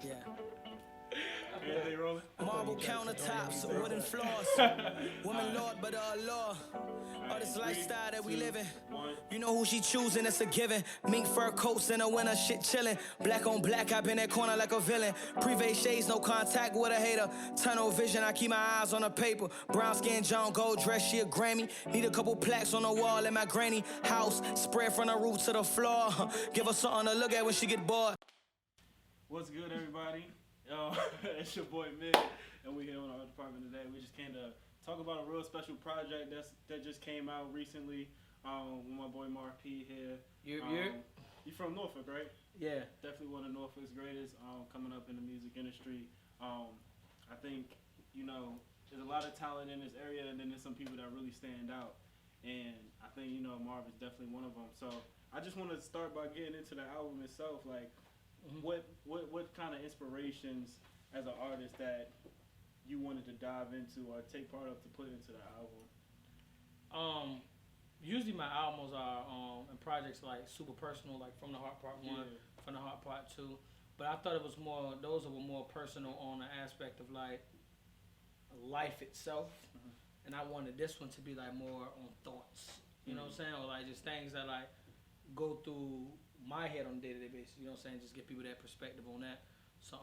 Yeah. Everything rolling? Marble countertops, wooden floors. Woman lord, but law. Oh, this lifestyle that we live in. You know who she choosing, it's a given. Mink fur coats in the winter, shit chillin'. Black on black, I been that corner like a villain. Privé shades, no contact with a hater. Tunnel vision, I keep my eyes on the paper. Brown skin, John gold dress, she a Grammy. Need a couple plaques on the wall in my granny house. Spread from the roof to the floor. Give her something to look at when she get bored. What's good, everybody? It's your boy Mid, and we here on our department today. We just came to talk about a real special project that just came out recently. With my boy Marv P here. You from Norfolk, right? Yeah. Definitely one of Norfolk's greatest coming up in the music industry. I think, there's a lot of talent in this area, and then there's some people that really stand out. And I think, Marv is definitely one of them. So I just want to start by getting into the album itself. Like, what kind of inspirations as an artist that you wanted to dive into or take part of to put into the album? Usually my albums are and projects like super personal, like From the Heart Part 1, From the Heart Part 2. But I thought it was more, those were more personal on the aspect of like life itself. And I wanted this one to be like more on thoughts, you know what I'm saying? Or like just things that like go through my head on a day-to-day basis, you know what I'm saying? Just give people that perspective on that. So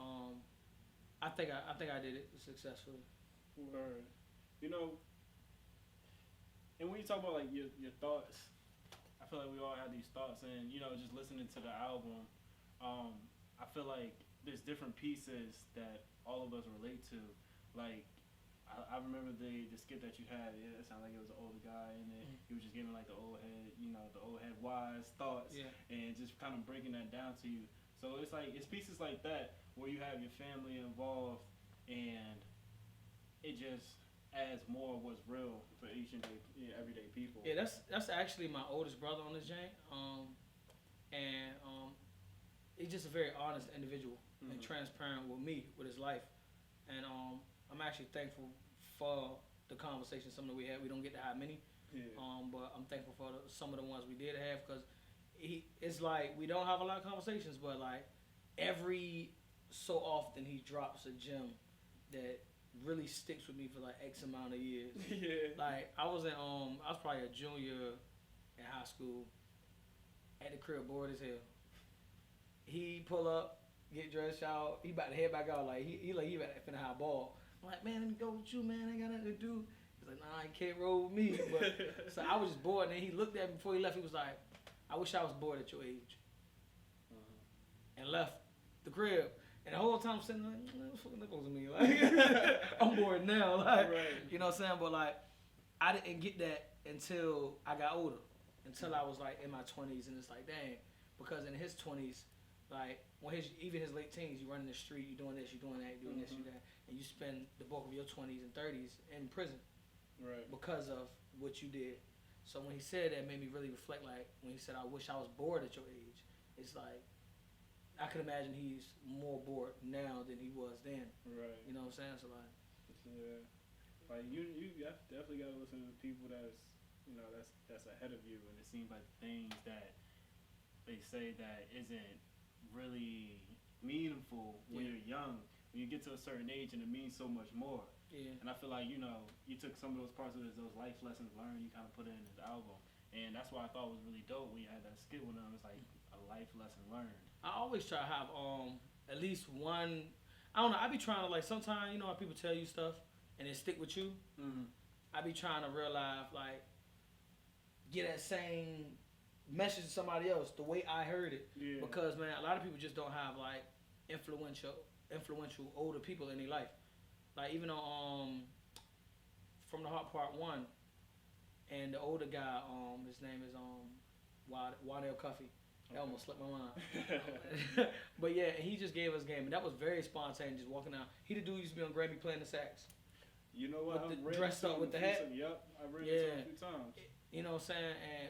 I think I did it successfully. Word. And when you talk about like your thoughts, I feel like we all have these thoughts, and just listening to the album, I feel like there's different pieces that all of us relate to. Like I remember the skit that you had. It sounded like it was an older guy, and then he was just giving like the old head wise thoughts, and just kind of breaking that down to you. So it's pieces like that where you have your family involved, and it just adds more of what's real for each and everyday people. Yeah, that's actually my oldest brother on this jank, and he's just a very honest individual and transparent with me with his life, and I'm actually thankful for the conversation. Some that we had, we don't get to have many, but I'm thankful for some of the ones we did have, because it's like we don't have a lot of conversations, but like every so often he drops a gem that really sticks with me for like X amount of years. Like I was probably a junior in high school, at the crib, bored as hell. He pull up, get dressed out, he about to head back out, like he about to finna have a ball. I'm like, man, let me go with you, man, I ain't got nothing to do. He's like, nah, you can't roll with me. But so I was just bored, and then he looked at me before he left, he was like, I wish I was bored at your age. And left the crib. And the whole time I'm sitting like, what the fuck that supposed to mean? Like, I'm bored now. Like, you know what I'm saying? But like, I didn't get that until I got older. Until I was like in my 20s, and it's like, dang. Because in his 20s, like, when even his late teens, you running the street, you doing this, you doing that, you doing this, you that. And you spend the bulk of your 20s and 30s in prison. Because of what you did. So when he said that, it made me really reflect, like, when he said, I wish I was bored at your age. It's like, I can imagine he's more bored now than he was then. You know what I'm saying? So like, like you definitely gotta listen to people that's ahead of you, and it seems like things that they say that isn't really meaningful when you're young. When you get to a certain age, and it means so much more. And I feel like you took some of those parts of those life lessons learned, you kind of put it in this album, and that's what I thought was really dope when you had that skit with them. It's like a life lesson learned. I always try to have at least one. I don't know. I be trying to, like, sometimes you know how people tell you stuff and it stick with you. I be trying to realize, like, get that same message to somebody else the way I heard it. Because man, a lot of people just don't have like influential older people in their life. Like even on From the Heart Part 1, and the older guy, his name is Wadell Cuffy. That almost slipped my mind. But yeah, he just gave us game, and that was very spontaneous, just walking out. He the dude used to be on Grammy playing the sax. You know what? Dressed up with the hat. Yep, I read it a few times. You know what I'm saying? And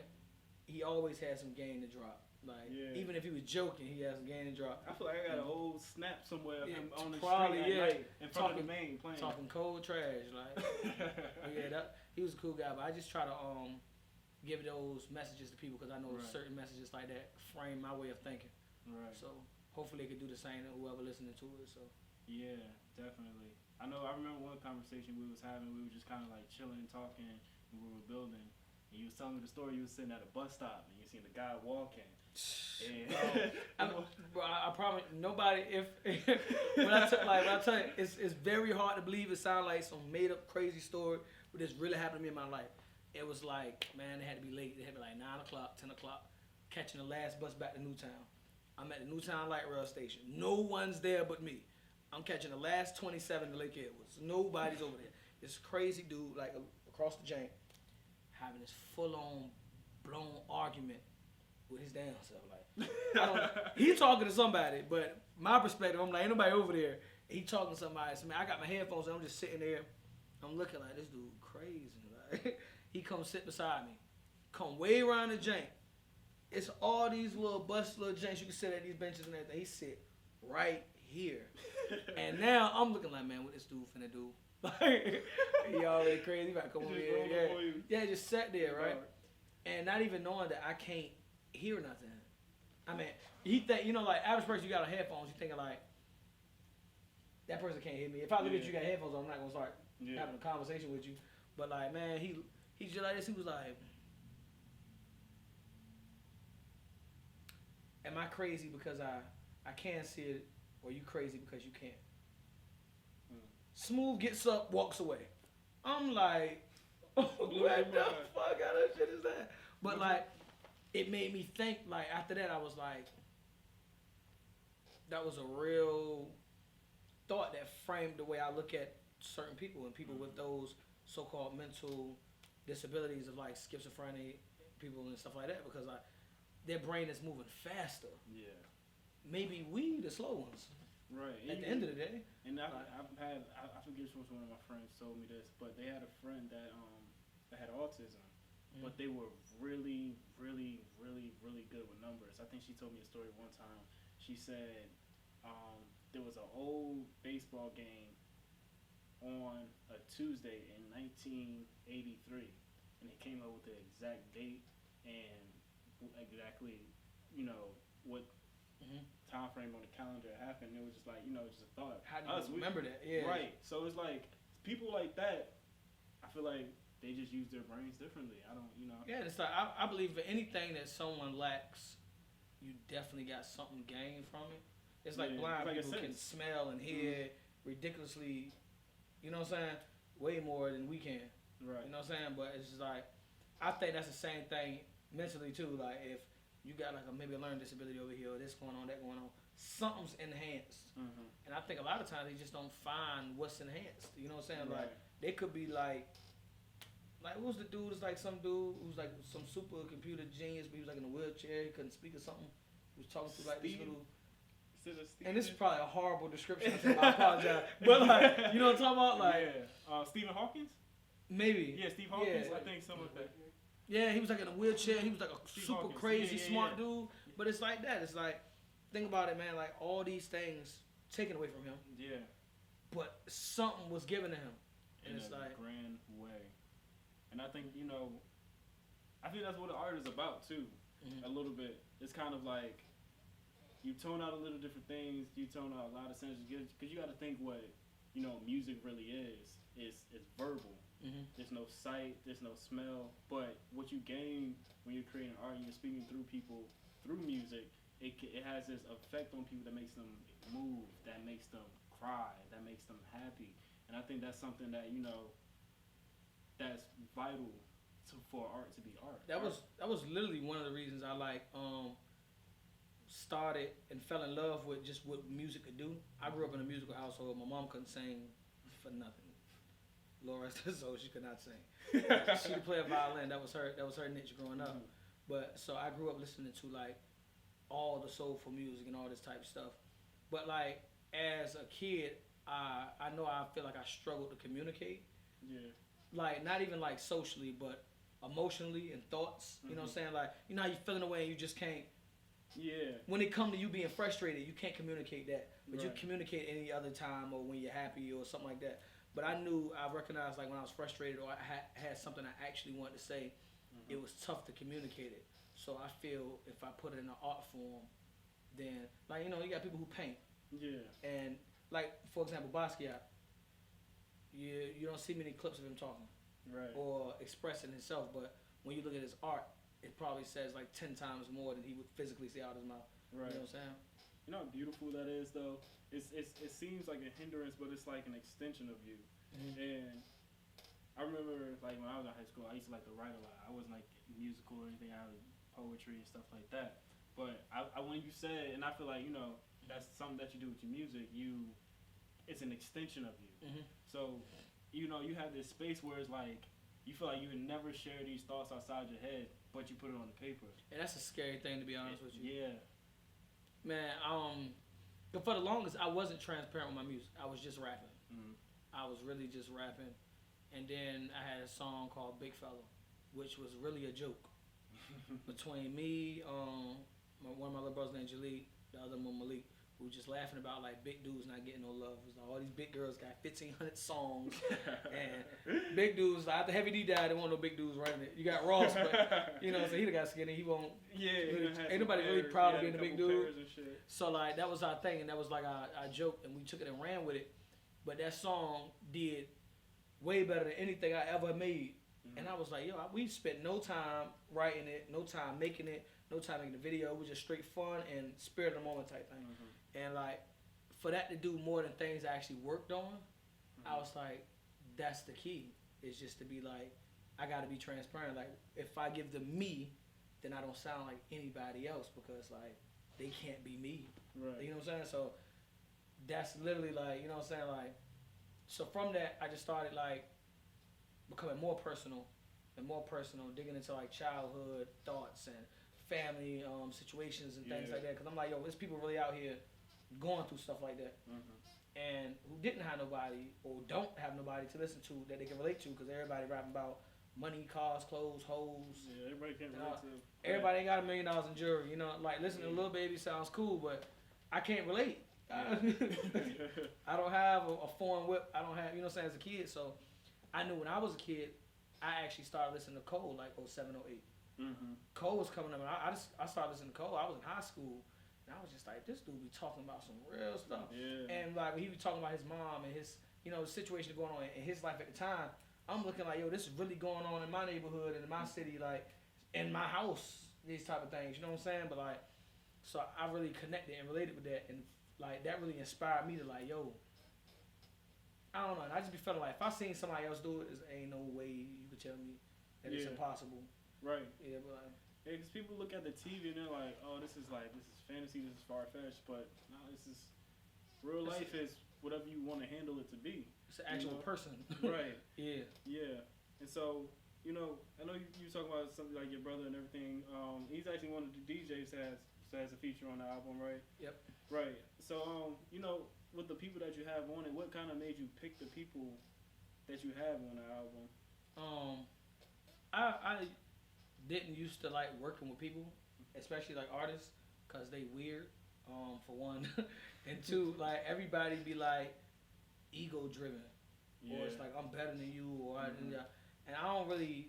he always had some game to drop. Like, even if he was joking, he had some game to drop. I feel like I got an old snap somewhere on the probably, street at night in front of the main playing. Talking cold trash. Like, he was a cool guy, but I just try to give those messages to people, because I know certain messages like that frame my way of thinking. Right. So hopefully they could do the same to whoever listening to it. So Yeah, definitely. I know. I remember one conversation we was having. We were just kind of like chilling, talking, and we were building. And you was telling me the story. You was sitting at a bus stop and you seen the guy walking. And bro, I promise nobody. If when I tell you, it's very hard to believe. It sounds like some made up crazy story, but this really happened to me in my life. It was like, man, it had to be late. It had to be like 9 o'clock, 10 o'clock, catching the last bus back to Newtown. I'm at the Newtown Light Rail Station. No one's there but me. I'm catching the last 27 to Lake Edwards. Nobody's over there. This crazy dude, like across the jank, having this full-on, blown argument with his damn self. Like, I don't know. He talking to somebody, but my perspective, I'm like, ain't nobody over there. He talking to somebody. So, man, I got my headphones on. I'm just sitting there. I'm looking like, this dude crazy. Like, he come sit beside me. Come way around the jank. It's all these little janks you can sit at these benches and everything. He sit right here. And now I'm looking like, man, what this dude finna do? Like, he already crazy. He about to come over here. Yeah, just sat there, right? And not even knowing that I can't hear nothing. I mean, he think, you know, like, average person, you got a headphones, you thinking like, that person can't hear me. If I look at you got headphones on, I'm not gonna start having a conversation with you. But like, man, he just like this. He was like, am I crazy because I can't see it, or you crazy because you can't? Smooth gets up, walks away. I'm like, what the fuck kind of shit is that? But like, it made me think, like, after that, I was like, that was a real thought that framed the way I look at certain people and people with those so-called mental disabilities of like schizophrenia, people and stuff like that, because like their brain is moving faster. Yeah. Maybe we the slow ones. Right. At the end of the day. And I forget which one of my friends told me this, but they had a friend that had autism, but they were really, really, really, really good with numbers. I think she told me a story one time. She said there was an old baseball game on a Tuesday in 1983, and they came up with the exact date and exactly, you know, what time frame on the calendar happened. It was just like, you know, just a thought. How do you remember that? Yeah. Right. So it's like people like that, I feel like they just use their brains differently. I don't, you know. Yeah, it's like I believe for anything that someone lacks, you definitely got something gained from it. It's like blind people can smell and hear ridiculously, you know what I'm saying, way more than we can. Right. You know what I'm saying? But it's just like, I think that's the same thing mentally too. Like if you got like maybe a learning disability over here, or this going on, that going on, something's enhanced. And I think a lot of times they just don't find what's enhanced. You know what I'm saying? Right. Like they could be like what was the dude? It's like some dude who's like some super computer genius, but he was like in a wheelchair, he couldn't speak or something. He was talking to like this little. And this is probably a horrible description. I apologize, but like, you know what I'm talking about? Like, Stephen Hawking? Maybe. Yeah, Steve Hawkins. I think something like that. Yeah, he was like in a wheelchair. He was like a super Hawkins. crazy smart dude. But it's like that. It's like, think about it, man. Like all these things taken away from him. Yeah. But something was given to him, and in it's a like grand way. And I think, you know, I think that's what the art is about too. A little bit. It's kind of like you tone out a little different things. You tone out a lot of senses because you got to think what, you know, music really is. It's verbal. There's no sight, there's no smell, but what you gain when you're creating art and you're speaking through people through music, it has this effect on people that makes them move, that makes them cry, that makes them happy, and I think that's something that, you know, that's vital for art to be art. That was literally one of the reasons I like started and fell in love with just what music could do. I grew up in a musical household. My mom couldn't sing for nothing. Lord rest her soul, she could not sing. She could play a violin. That was her niche growing up. But so I grew up listening to like all the soulful music and all this type of stuff. But like as a kid, I know I feel like I struggled to communicate. Yeah. Like not even like socially, but emotionally and thoughts. You know what I'm saying? Like you know how you feeling away and you just can't. Yeah. When it come to you being frustrated, you can't communicate that. But right. you communicate any other time or when you're happy or something like that. But I recognized like when I was frustrated or I had something I actually wanted to say, it was tough to communicate it. So I feel if I put it in an art form, than like you got people who paint. Yeah. And like for example, Basquiat, you don't see many clips of him talking Right. or expressing himself, but when you look at his art, it probably says like 10 times more than he would physically say out of his mouth. Right. You know what I'm saying? You know how beautiful that is, though. It seems like a hindrance, but it's like an extension of you. Mm-hmm. And I remember like when I was in high school, I used to like to write a lot. I wasn't like musical or anything. I was poetry and stuff like that. But I when you said, and I feel like that's something that you do with your music. It's an extension of you. Mm-hmm. So you have this space where it's like you feel like you would never share these thoughts outside your head, but you put it on the paper. And that's a scary thing, to be honest with you. Yeah. Man, but for the longest, I wasn't transparent with my music. I was just rapping. Mm-hmm. I was really just rapping. And then I had a song called Big Fella, which was really a joke between me, one of my little brothers named Jaleel, the other one Malik. We were just laughing about like big dudes not getting no love. It was like all these big girls got 1,500 songs, and big dudes like after Heavy D died, there weren't no big dudes writing it. You got Ross, but so he got skinny. He won't. Yeah, really, ain't nobody really proud of being a big dude. So like that was our thing, and that was like our joke, and we took it and ran with it. But that song did way better than anything I ever made. Mm-hmm. And I was like, we spent no time writing it, no time making it, no time making the video. It was just straight fun and spirit of the moment type thing. Mm-hmm. And like for that to do more than things I actually worked on, I was like, that's the key. It's just to be like, I got to be transparent. Like if I give them me, then I don't sound like anybody else because like they can't be me. Right. You know what I'm saying? So that's literally like, you know what I'm saying? Like, so from that, I just started like becoming more personal, digging into like childhood thoughts and family situations and things like that. Cause I'm like, there's people really out here going through stuff like that, and who didn't have nobody or don't have nobody to listen to that they can relate to. Cause everybody rapping about money, cars, clothes, hoes. Yeah, everybody can't relate to. Everybody ain't got $1 million in jewelry. Like listening to Lil Baby sounds cool, but I can't relate. I don't have a foreign whip. I don't have, as a kid. So I knew when I was a kid, I actually started listening to Cole like 07, 08. Mm-hmm. Cole was coming up, and I started listening to Cole. I was in high school, and I was just like, this dude be talking about some real stuff. Yeah. And like when he was talking about his mom and his, situation going on in his life at the time, I'm looking like, this is really going on in my neighborhood and in my city, like in my house, these type of things. You know what I'm saying? But like, so I really connected and related with that, and like that really inspired me to like, I don't know. And I just be feeling like if I seen somebody else do it, there ain't no way you could tell me that it's impossible. Right. Yeah, but like, because people look at the TV and they're like, oh, this is fantasy, this is far-fetched, but no, this is real life is whatever you want to handle it to be. It's an actual person. Right. Yeah. Yeah. And so, I know you talking about something like your brother and everything. He's actually one of the DJs that has a feature on the album, right? Yep. Right. So, with the people that you have on it, what kind of made you pick the people that you have on the album? I didn't used to like working with people, especially like artists, cause they weird. For one, and two, like everybody be like ego driven, or it's like I'm better than you, or and I don't really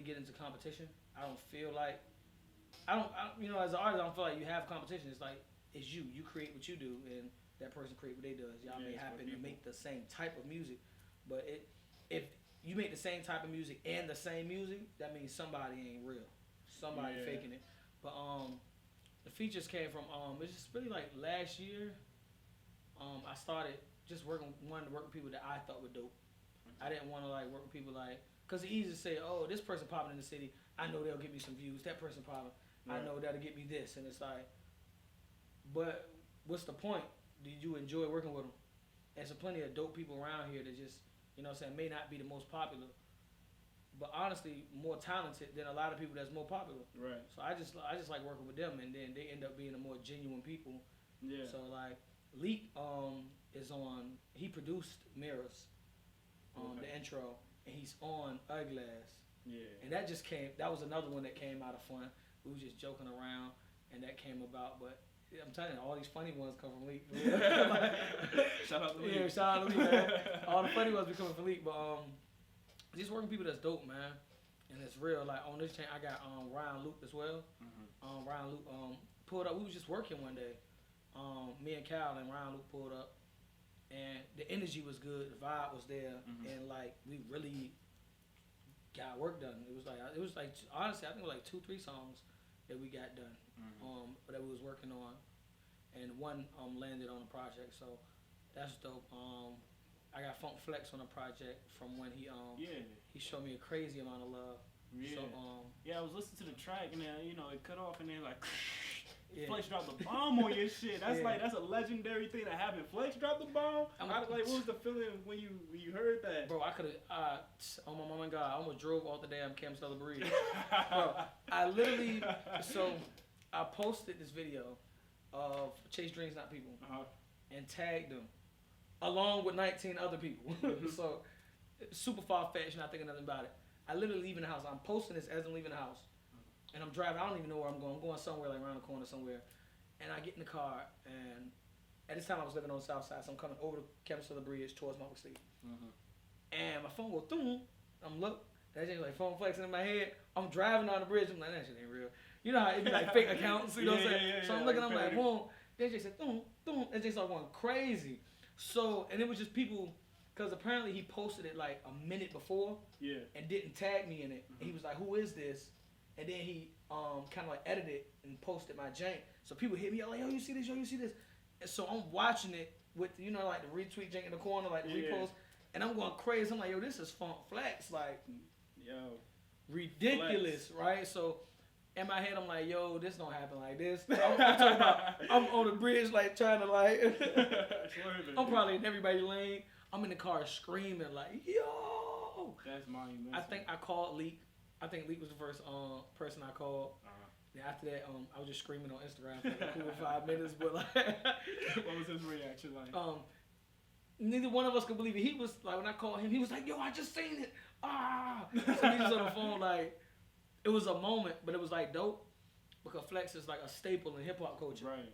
get into competition. I don't feel like as an artist, I don't feel like you have competition. It's like it's you create what you do, and that person create what they does. Y'all may happen to make the same type of music, but if you make the same type of music and the same music, that means somebody ain't real. Somebody faking it. But the features came from it's just really like last year. I started just wanting to work with people that I thought were dope. I didn't want to like work with people like, cause it's easy to say, oh, this person popping in the city, I know they'll get me some views. That person popping, I know that'll get me this, and it's like, but what's the point? Did you enjoy working with them? There's plenty of dope people around here that just, may not be the most popular, but honestly more talented than a lot of people that's more popular. Right. So I just like working with them, and then they end up being the more genuine people. Yeah. So like Leak is on. He produced Mirrors, the intro, and he's on Uglass. Yeah. And that was another one that came out of fun. We were just joking around, and that came about, but. I'm telling you, all these funny ones come from Leak. Shout out to Leak. Yeah, shout out to Leak, man. All the funny ones be coming from Leak, but just working with people that's dope, man, and it's real. Like on this chain, I got Ryan Luke as well. Ryan Luke pulled up. We was just working one day. Me and Cal and Ryan Luke pulled up, and the energy was good. The vibe was there, and like we really got work done. It was like honestly, I think it was like 2-3 songs that we got done, that we was working on, and one landed on the project. So that's dope. I got Funk Flex on the project from when he showed me a crazy amount of love. Yeah. So, I was listening to the track and then it cut off and then like Flex dropped the bomb on your shit. That's a legendary thing that happened. Flex dropped the bomb. What was the feeling when you heard that? Bro, I could have. Oh my mom and God, I almost drove off the damn Campbell Bridge. Bro, I literally. So I posted this video of Chase Dreams Not People and tagged them along with 19 other people. So super far-fetched, not thinking nothing about it. I literally leaving the house. I'm posting this as I'm leaving the house. And I'm driving. I don't even know where I'm going. I'm going somewhere like around the corner somewhere. And I get in the car, and at this time I was living on the south side, so I'm coming over the Campbell Bridge towards Mark State. And my phone goes through. I'm look. That shit like phone flexing in my head. I'm driving on the bridge. I'm like, that shit ain't real. You know how it be like fake accounts. You know what I'm saying? So I'm looking. I'm like, whoa. Then Jay said, boom. And Jay started going crazy. So, and it was just people, because apparently he posted it like a minute before. And didn't tag me in it. And he was like, who is this? And then he kind of like edited it and posted my jank. So people hit me up like, yo, you see this? Yo, you see this? And so I'm watching it with, like the retweet jank in the corner, like the repost. And I'm going crazy. I'm like, yo, this is Funk Flex. Like, ridiculous, Flex. Right? So in my head, I'm like, yo, this don't happen like this. I'm talking about, I'm on the bridge, like, trying to, like, I'm probably in everybody's lane. I'm in the car screaming, like, yo. That's monumental. I think I called Leak. I think Leak was the first person I called. Then after that, I was just screaming on Instagram for like cool 5 minutes. But like, what was his reaction like? Neither one of us could believe it. He was like, when I called him, he was like, "Yo, I just seen it." So he was on the phone like, it was a moment, but it was like dope because Flex is like a staple in hip hop culture. Right.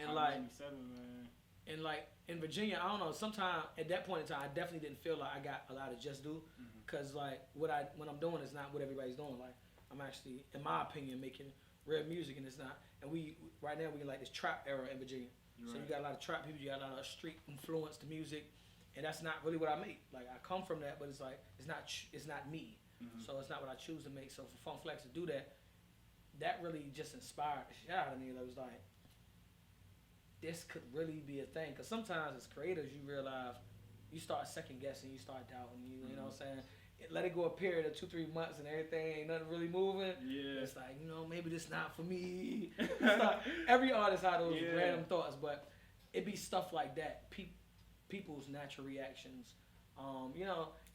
And like, 97, man. And like in Virginia, I don't know. Sometime at that point in time, I definitely didn't feel like I got a lot of just due, cause like when I'm doing is not what everybody's doing. Like I'm actually, in my opinion, making real music, and it's not. And we right now we in like this trap era in Virginia. Right. So you got a lot of trap people, you got a lot of street influence to music, and that's not really what I make. Like I come from that, but it's like it's not me. So it's not what I choose to make. So for Funk Flex to do that, that really just inspired the shit out of me. That was like, this could really be a thing. Because sometimes as creators, you realize, you start second guessing, you start doubting, you know what I'm saying? Let it go a period of 2-3 months and everything ain't nothing really moving. Yeah. It's like, maybe this not for me. Every artist had those random thoughts, but it be stuff like that. People's natural reactions.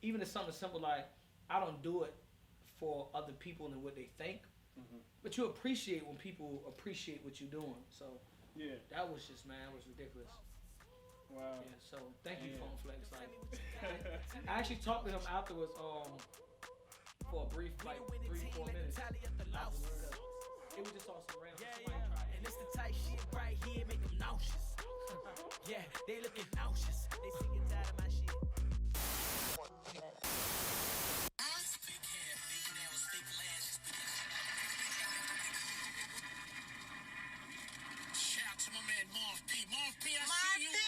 Even if something simple like, I don't do it for other people and what they think, but you appreciate when people appreciate what you're doing. So that was just, man, it was ridiculous. Wow. Yeah, so thank you, Funk Flex. Like, I actually talked to him afterwards for a brief, like 3-4 minutes. It was just on some random. And it's the type shit right here make them nauseous. They looking nauseous. They sick and tired of my shit. Shout out to my man Marv P. Marv P, I Marv see you. P,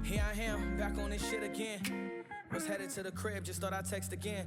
Here I am, back on this shit again. Was headed to the crib, just thought I'd text again.